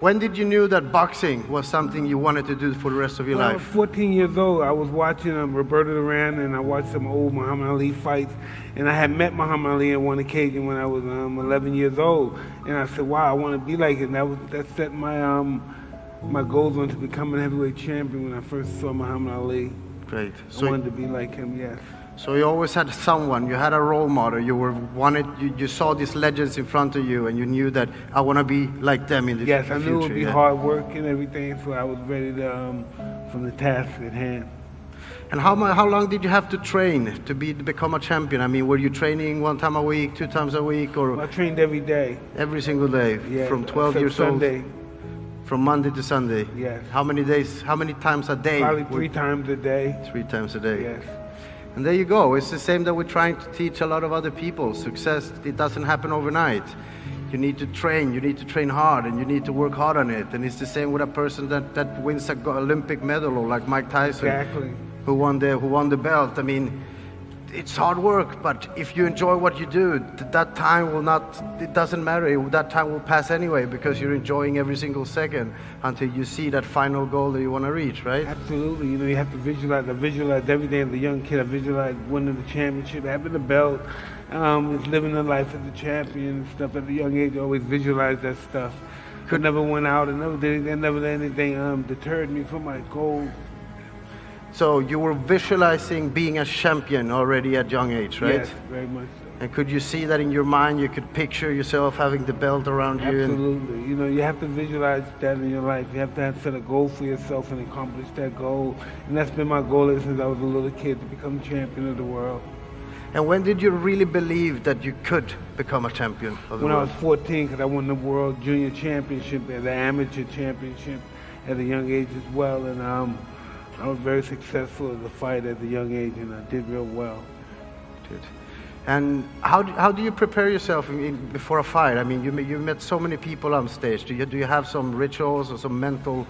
When did you knew that boxing was something you wanted to do for the rest of your When I was life? 14 years old, I was watching Roberto Duran, and I watched some old Muhammad Ali fights. And I had met Muhammad Ali on one occasion when I was 11 years old. And I said, wow, I want to be like him. That set my goals on to become a heavyweight champion when I first saw Muhammad Ali. Great. I wanted to be like him, yes. So you always had someone, you had a role model, you saw these legends in front of you and you knew that I want to be like them in the future. Yes, I knew it would be hard work and everything, so I was ready to, from the task at hand. And how long did you have to train to become a champion? I mean, were you training 1 time a week, 2 times a week, or? I trained every day. Every single day, Yeah, from 12 years Sunday. old? From Monday to Sunday? Yes. How many times a day? Probably 3 times a day. 3 times a day. Yes. And there you go. It's the same that we're trying to teach a lot of other people. Success, it doesn't happen overnight. You need to train hard, and you need to work hard on it. And it's the same with a person that wins an Olympic medal, or like Mike Tyson, Exactly. who won the belt. I mean, it's hard work, but if you enjoy what you do, that time it doesn't matter. That time will pass anyway, because you're enjoying every single second until you see that final goal that you want to reach, right? Absolutely. You know, you have to visualize. I visualized every day as a young kid. I visualized winning the championship, having the belt, living the life as a champion and stuff. At a young age, I always visualized that stuff. Could never went out and never let anything deterred me from my goal. So you were visualizing being a champion already at young age, right? Yes, very much so. And could you see that in your mind? You could picture yourself having the belt around you? Absolutely. You know, you have to visualize that in your life. You have to set a goal for yourself and accomplish that goal. And that's been my goal since I was a little kid, to become champion of the world. And when did you really believe that you could become a champion of the When world? I was 14, because I won the World Junior Championship as an amateur championship at a young age as well. And I was very successful as a fighter at a young age, and I did real well. Good. And how do you prepare yourself before a fight? I mean, you met so many people on stage. Do you have some rituals or some mental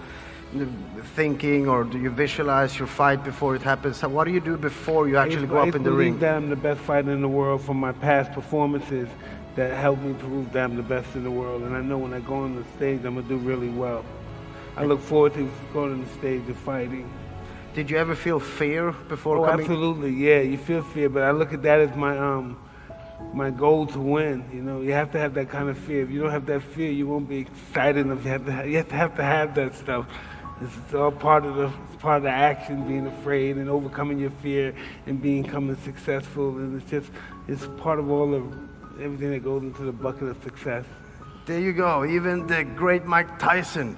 thinking, or do you visualize your fight before it happens? So what do you do before you actually go up in the ring? I believe that I'm the best fighter in the world from my past performances that helped me prove that I'm the best in the world. And I know when I go on the stage, I'm going to do really well. I look forward to going on the stage and fighting. Did you ever feel fear before coming? Absolutely, yeah. You feel fear, but I look at that as my goal to win. You know, you have to have that kind of fear. If you don't have that fear, you won't be excited enough. You have to have that stuff. It's all part of the action, being afraid and overcoming your fear and becoming successful. And it's part of everything that goes into the bucket of success. There you go. Even the great Mike Tyson,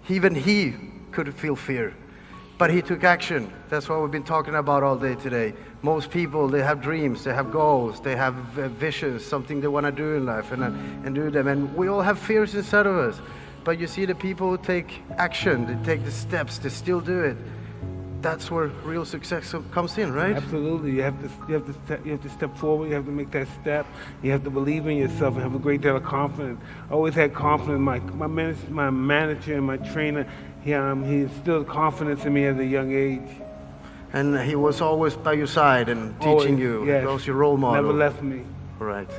even he could feel fear. But he took action. That's what we've been talking about all day today. Most people, they have dreams, they have goals, they have visions, something they want to do in life and do them. And we all have fears inside of us. But you see the people who take action, they take the steps, they still do it. That's where real success comes in, right? Absolutely. You have to step forward. You have to make that step. You have to believe in yourself and have a great deal of confidence. I always had confidence. My manager and my trainer, he instilled confidence in me at a young age. And he was always by your side and teaching you. Yes. He was your role model. Never left me. Right.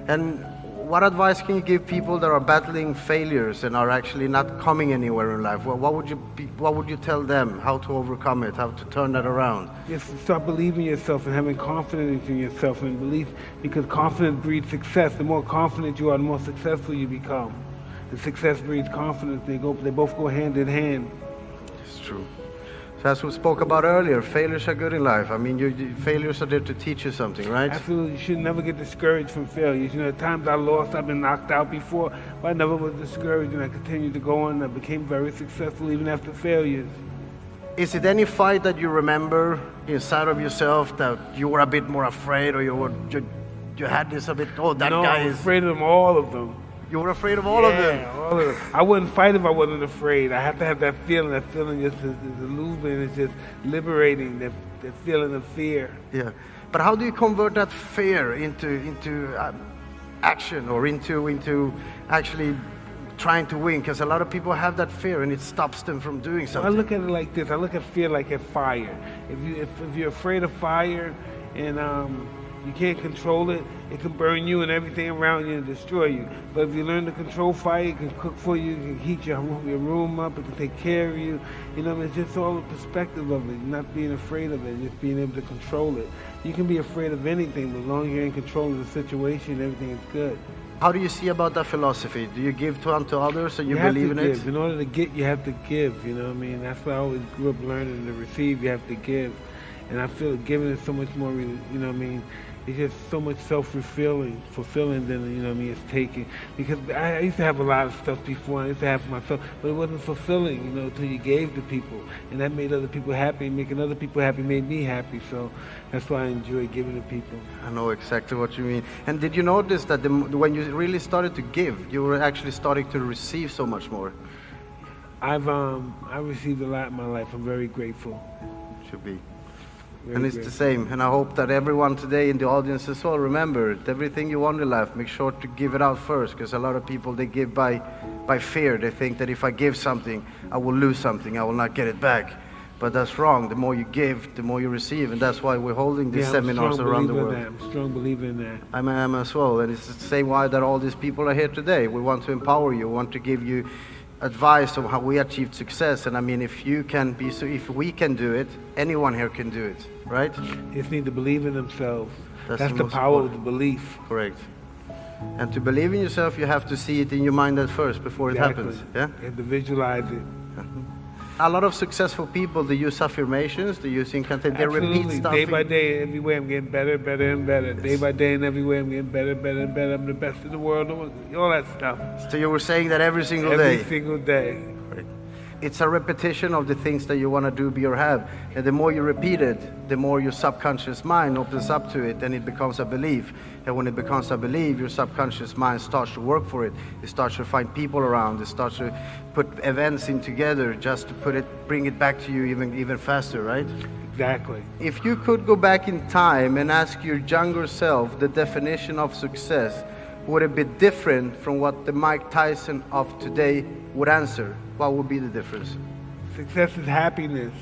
And what advice can you give people that are battling failures and are actually not coming anywhere in life? What would you tell them? How to overcome it? How to turn that around? Yes, start believing in yourself and having confidence in yourself and belief, because confidence breeds success. The more confident you are, the more successful you become. And success breeds confidence. They both go hand in hand. It's true. So as we spoke about earlier, failures are good in life. I mean, failures are there to teach you something, right? Absolutely. You should never get discouraged from failures. You know, at times I lost, I've been knocked out before, but I never was discouraged, and I continued to go on. I became very successful even after failures. Is it any fight that you remember inside of yourself that you were a bit more afraid, or you had this a bit, No, guy I was is... afraid of them, all of them. You were afraid of all of them? Yeah, all of them. I wouldn't fight if I wasn't afraid. I have to have that feeling. That feeling just is illuminating. It's just liberating, that feeling of fear. Yeah. But how do you convert that fear into action, or into actually trying to win? Because a lot of people have that fear and it stops them from doing something. I look at it like this. I look at fear like a fire. If you're afraid of fire and You can't control it. It can burn you and everything around you and destroy you. But if you learn to control fire, it can cook for you, it can heat your room up, it can take care of you. You know, it's just all the perspective of it, not being afraid of it, just being able to control it. You can be afraid of anything, but as long as you're in control of the situation, everything is good. How do you see about that philosophy? Do you give to unto others and you believe in give. it? In order to get, you have to give, you know what I mean? That's why I always grew up learning to receive, you have to give. And I feel giving is so much more, you know what I mean? It's just so much fulfilling than, you know what I mean, it's taking. Because I used to have a lot of stuff before, I used to have for myself, but it wasn't fulfilling, you know, until you gave to people. And that made other people happy, making other people happy made me happy. So that's why I enjoy giving to people. I know exactly what you mean. And did you notice that when you really started to give, you were actually starting to receive so much more? I received a lot in my life. I'm very grateful. Should be. Very And it's grateful. the same. And I hope that everyone today in the audience as well, remember, everything you want in life, make sure to give it out first. Because a lot of people, they give by fear. They think that if I give something, I will lose something. I will not get it back. But that's wrong. The more you give, the more you receive. And that's why we're holding these seminars around the world. I'm a strong believer in that. I am as well. And it's the same why that all these people are here today. We want to empower you. We want to give you advice on how we achieved success. And I mean, if we can do it, anyone here can do it, right? They just need to believe in themselves. That's the most power important. of the belief. Correct. And to believe in yourself, you have to see it in your mind at first before it happens. Yeah. You have to visualize it. A lot of successful people, they use affirmations, they use incantations, they repeat Absolutely. stuff. Day by day, every way I'm getting better, better and better. Day by day and every way I'm getting better, better and better. I'm the best in the world. All that stuff. So you were saying that every single Every day. single day. Right. It's a repetition of the things that you want to do, be, or have. And the more you repeat it, the more your subconscious mind opens up to it, and it becomes a belief. And when it becomes a belief, your subconscious mind starts to work for it. It starts to find people around. It starts to put events in together just to bring it back to you even faster, right? Exactly. If you could go back in time and ask your younger self the definition of success, would it be different from what the Mike Tyson of today would answer? What would be the difference? Success is happiness.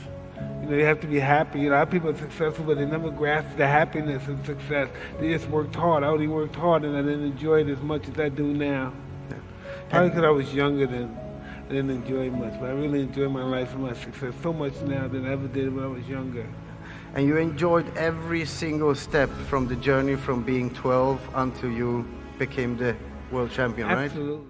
You know, you have to be happy. A lot of people are successful, but they never grasp the happiness of success. They just worked hard. I only worked hard, and I didn't enjoy it as much as I do now. Yeah. Probably because I was younger then. I didn't enjoy it much, but I really enjoy my life and my success so much now than I ever did when I was younger. And you enjoyed every single step from the journey from being 12 until you became the world champion, right? Absolutely.